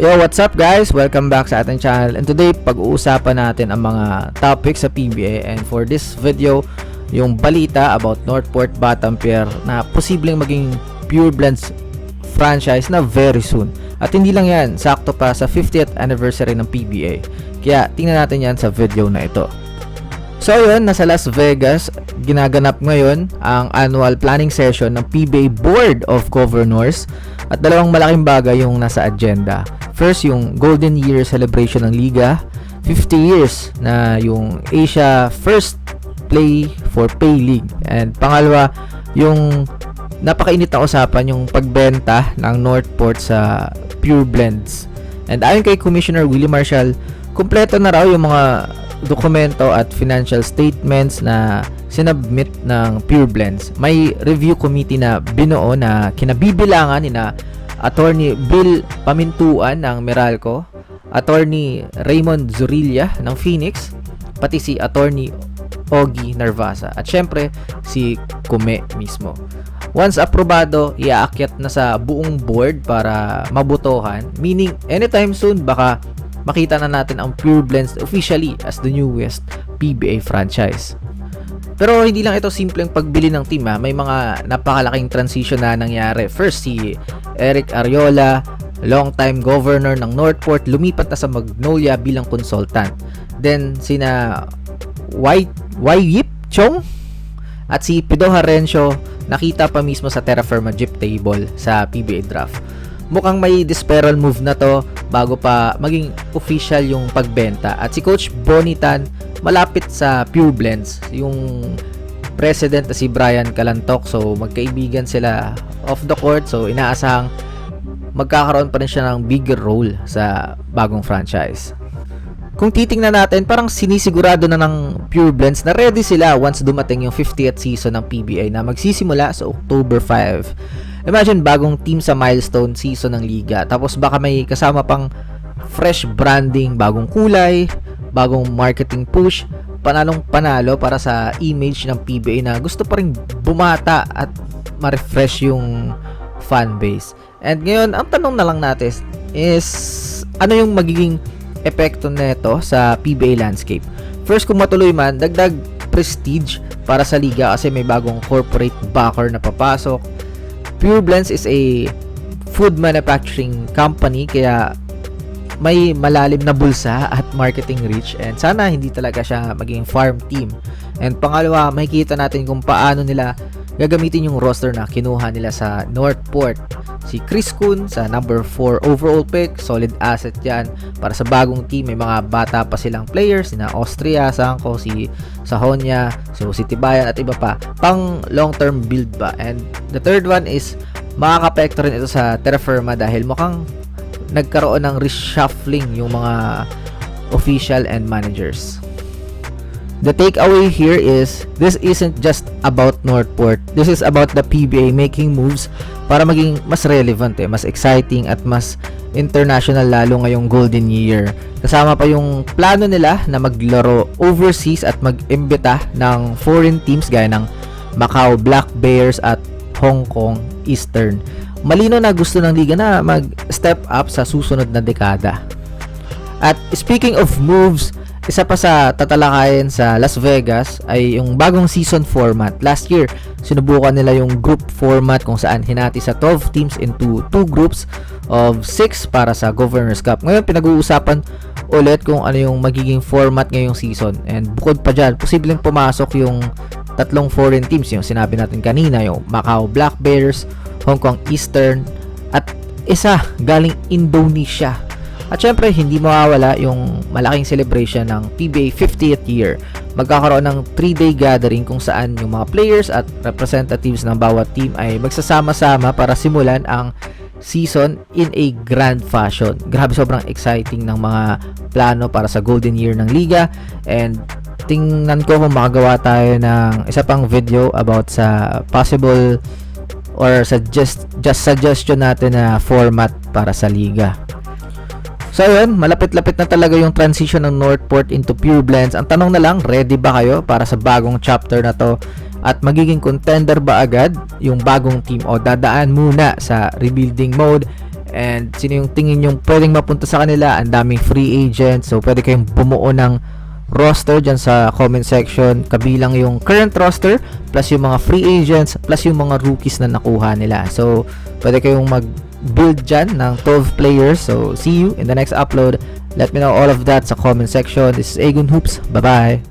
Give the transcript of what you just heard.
Yo, what's up guys? Welcome back sa ating channel, and today pag-uusapan natin ang mga topics sa PBA. And for this video, yung balita about Northport Batampere na posibleng maging Pure Blends franchise na very soon. At hindi lang yan, sakto pa sa 50th anniversary ng PBA. Kaya tingnan natin yan sa video na ito. So yun, nasa Las Vegas, ginaganap ngayon ang annual planning session ng PBA Board of Governors, at dalawang malaking bagay yung nasa agenda. First, yung Golden Year celebration ng Liga, 50 years na yung Asia First Play for Pay League. And pangalawa, yung napakainit na usapan, yung pagbenta ng Northport sa Pure Blends. And ayon kay Commissioner Willie Marshall, kumpleto na raw yung mga dokumento at financial statements na sinubmit ng Pure Blends. May review committee na binuo na kinabibilangan ni na Attorney Bill Pamintuan ng Meralco, Attorney Raymond Zorilla ng Phoenix, pati si Attorney Ogie Narvasa, at syempre si Kume mismo. Once aprobado, iaakyat na sa buong board para mabotohan, meaning anytime soon baka makita na natin ang Pure Blends officially as the newest PBA franchise. Pero hindi lang ito simpleng pagbili ng team, may mga napakalaking transition na nangyari. First, si Eric Ariola, long-time governor ng Northport, lumipat na sa Magnolia bilang consultant. Then sina Yip Chong at si Pido Harencio nakita pa mismo sa Terra Firma Jeep table sa PBA draft. Mukhang may desperal move na to bago pa maging official yung pagbenta. At si Coach Bonitan malapit sa Pure Blends, yung president na si Brian Calantok. So magkaibigan sila off the court, so inaasahang magkakaroon pa rin siya ng bigger role sa bagong franchise. Kung titingnan natin, parang sinisigurado na ng Pure Blends na ready sila once dumating yung 50th season ng PBA na magsisimula sa October 5. Imagine, bagong team sa milestone season ng liga, tapos baka may kasama pang fresh branding, bagong kulay, bagong marketing push, panalong panalo para sa image ng PBA na gusto pa rin bumata at ma-refresh yung fan base. And ngayon, ang tanong na lang natin is, ano yung magiging epekto nito sa PBA landscape? First, kung matuloy man, dagdag prestige para sa liga kasi may bagong corporate backer na papasok. Pure Blends is a food manufacturing company, kaya may malalim na bulsa at marketing reach, and sana hindi talaga siya maging farm team. And pangalawa, makikita natin kung paano nila gagamitin yung roster na kinuha nila sa Northport. Si Chris Kuhn sa number 4 overall pick, solid asset yan para sa bagong team. May mga bata pa silang players, sina Austria, Sangko, si Sahonia, si Tibayan at iba pa, pang long term build ba. And the third one is makaka-apekto rin ito sa Terra Firma dahil mukhang nagkaroon ng reshuffling yung mga official and managers. The takeaway here is, this isn't just about Northport. This is about the PBA making moves para maging mas relevant, mas exciting at mas international lalo ngayong Golden Year. Kasama pa yung plano nila na maglaro overseas at mag-imbita ng foreign teams gaya ng Macau Black Bears at Hong Kong Eastern. Malino na gusto ng liga na mag-step up sa susunod na dekada. At speaking of moves, isa pa sa tatalakayin sa Las Vegas ay yung bagong season format. Last year, sinubukan nila yung group format kung saan hinati sa 12 teams into 2 groups of 6 para sa Governor's Cup. Ngayon, pinag-uusapan ulit kung ano yung magiging format ngayong season. And bukod pa dyan, posibleng pumasok yung tatlong foreign teams, yung sinabi natin kanina, yung Macau Black Bears, Hong Kong Eastern, at isa galing Indonesia. At syempre, hindi mawawala yung malaking celebration ng PBA 50th year. Magkakaroon ng 3-day gathering kung saan yung mga players at representatives ng bawat team ay magsasama-sama para simulan ang season in a grand fashion. Grabe, sobrang exciting ng mga plano para sa Golden Year ng Liga. And tingnan ko kung makagawa tayo ng isa pang video about sa possible or suggestion natin na format para sa Liga. So yun, malapit-lapit na talaga yung transition ng Northport into Pure Blends. Ang tanong na lang, ready ba kayo para sa bagong chapter na to? At magiging contender ba agad yung bagong team o dadaan muna sa rebuilding mode? and sino yung tingin yung pwedeng mapunta sa kanila. Ang daming free agents, so pwede kayong bumuo ng roster dyan sa comment section, kabilang yung current roster plus yung mga free agents plus yung mga rookies na nakuha nila. So pwede kayong mag-build dyan ng 12 players. So see you in the next upload. Let me know all of that sa comment section. This is Agun Hoops. Bye bye.